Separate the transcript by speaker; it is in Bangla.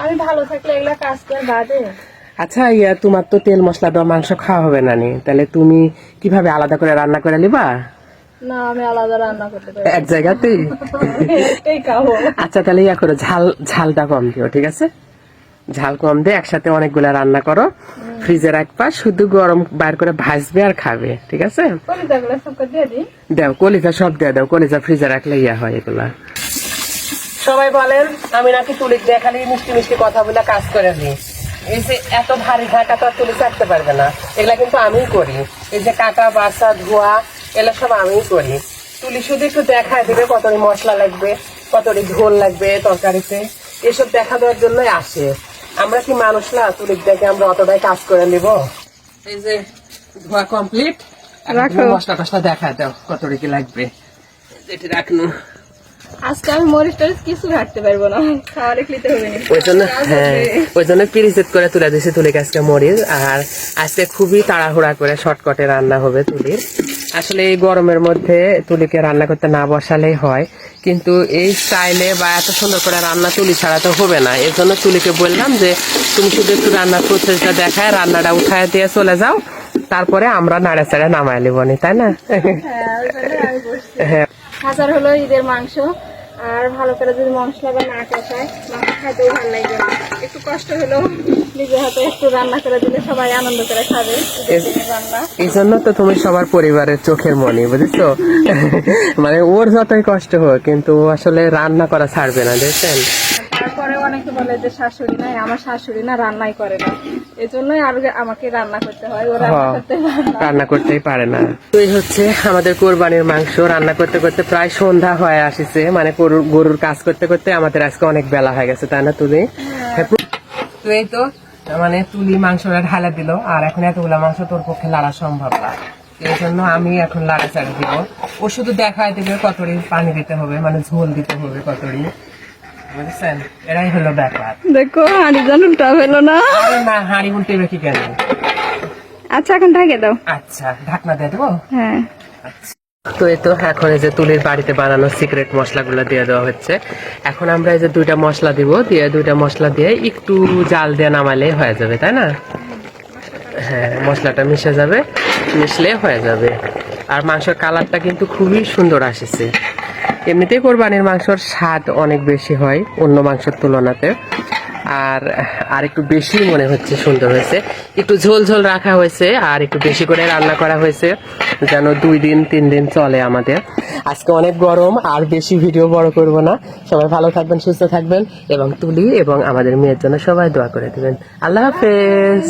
Speaker 1: আমি ভালো থাকলে এগুলা কাজ করে বাদে।
Speaker 2: আচ্ছা তোমার তো তেল মশলা দেওয়া মাংস খাওয়া হবে না নি, তাহলে তুমি কিভাবে আলাদা করে রান্না করে নিবা?
Speaker 1: না আমি আলাদা রান্না করতে পারি
Speaker 2: এক জায়গাতেই?
Speaker 1: এই খাবো।
Speaker 2: আচ্ছা তাহলে করো, ঝালটা কম দিও, ঠিক আছে? ঝাল কম দিয়ে একসাথে অনেকগুলা রান্না করো, ফ্রিজে রাখবা, শুধু গরম বার করে ভাজবে আর খাবে, ঠিক আছে?
Speaker 1: কলিজাগুলো সব করে দিয়ে দিই।
Speaker 2: দাও কলিজা, সব দিয়ে দাও, কলিজা ফ্রিজে রাখলে হয় এগুলা। সবাই বলেন আমি নাকি তুলি দিয়ে খালি মিষ্টি মিষ্টি কথা বলে কাজ করে দিই। এই যে এত ভারী ঢাকা তো আর তুলি চাটতে পারবে না, এগুলা কিন্তু আমিই করি। এই যে কাটা বাসা ধোয়া এগুলা সব আমিই করি। তুলি শুধু একটু দেখায় দিবে কতটি মশলা লাগবে, কতটি ঝোল লাগবে তরকারিতে, এসব দেখা দেওয়ার জন্যই আসে। আমরা কি মানুষ না তুলি দেখে আমরা অতটাই কাজ করে নিব? এই যে ধোয়া কমপ্লিট, মশলা টসলা দেখায় দাও কতটি কি লাগবে। যেটি রাখনু
Speaker 1: আজকে আমি মরিচ টরিচ কিছু রাখতে পারবো না, খাওয়া রেখলিতে হবে না।
Speaker 2: ওই জন্য পিরিচেট করে তুলে দিয়েছি তুলিকে আজকে মরিচ। আর আজকে খুবই তাড়াহুড়া করে শর্টকাটে রান্না হবে তুলির। আসলে এই গরমের মধ্যে তুলিকে রান্না করতে না বসালেই হয়, কিন্তু এই স্টাইলে বা এত সুন্দর করে রান্না তুলি ছাড়া তো হবে না। এর জন্য তুলিকে বললাম যে তুমি শুধু একটু রান্নার প্রসেসটা দেখায় রান্নাটা উঠায় দিয়ে চলে যাও, তারপরে আমরা নাড়ে চাড়ে নামাই লিবনি, তাই না? হ্যাঁ
Speaker 1: হাজার হলো ঈদের মাংস, আর ভালো করে যদি মশলা বা না কষায় মাংস খাইতেও ভালো লাগবে না। একটু কষ্ট হলো নিজের হাতে একটু রান্না করে দিলে সবাই আনন্দ করে খাবে। রান্না
Speaker 2: এই জন্য তো তুমি সবার পরিবারের চোখের মনি, বুঝেছো? মানে ওর যতই কষ্ট হোক কিন্তু আসলে রান্না করা ছাড়বে না, দেখছেন?
Speaker 1: তারপরে অনেকে বলে যে শাশুড়ি নাই, আমার শাশুড়ি না রান্নাই করে না, এই জন্যই আর আমাকে রান্না করতে হয়, ও
Speaker 2: রান্না করতেই পারে না। তো এই হচ্ছে আমাদের কোরবানির মাংস রান্না করতে করতে প্রায় সন্ধ্যা হয়ে আসিছে, মানে গরুর কাজ করতে করতে আমাদের আজকে অনেক বেলা হয়ে গেছে, তাই না তুলি? তো এই তো মানে তুলি মাংসটা ঢালা দিল, আর এখন এতগুলা মাংস তোর পক্ষে লাড়া সম্ভব না, এই জন্য আমি এখন লাড়া চাড়ি দিব। ও শুধু দেখায় দেবে কতটি পানি দিতে হবে, মানে ঝোল দিতে হবে কতটি, বুঝছেন? এরাই হলো ব্যাপার।
Speaker 1: দেখো হাঁড়ি যেন উল্টা হলো না।
Speaker 2: না হাঁড়ি উল্টে কি কেন?
Speaker 1: আচ্ছা এখন ঢাকে দাও।
Speaker 2: আচ্ছা ঢাকনা দিয়ে দেবো।
Speaker 1: হ্যাঁ
Speaker 2: তো এই তো এখন এই যে তুলির বাড়িতে বানানো সিক্রেট মশলাগুলো দিয়ে দেওয়া হচ্ছে। এখন আমরা এই যে দুইটা মশলা দিব, দিয়ে দুইটা মশলা দিয়ে একটু জাল দিয়ে নামালে হয়ে যাবে, তাই না? হ্যাঁ মশলাটা মিশে যাবে, মিশলে হয়ে যাবে। আর মাংসের কালারটা কিন্তু খুবই সুন্দর আসছে। এমনিতেই কোরবানির মাংসের স্বাদ অনেক বেশি হয় অন্য মাংসের তুলনাতে, আর একটু বেশি মনে হচ্ছে সুন্দর হয়েছে। একটু ঝোল ঝোল রাখা হয়েছে আর একটু বেশি করে রান্না করা হয়েছে, যেন 2 দিন 3 দিন চলে আমাদের। আজকে অনেক গরম, আর বেশি ভিডিও বড় করব না। সবাই ভালো থাকবেন, সুস্থ থাকবেন, এবং তুলি এবং আমাদের মেয়ের জন্য সবাই দোয়া করে দিবেন। আল্লাহ হাফেজ।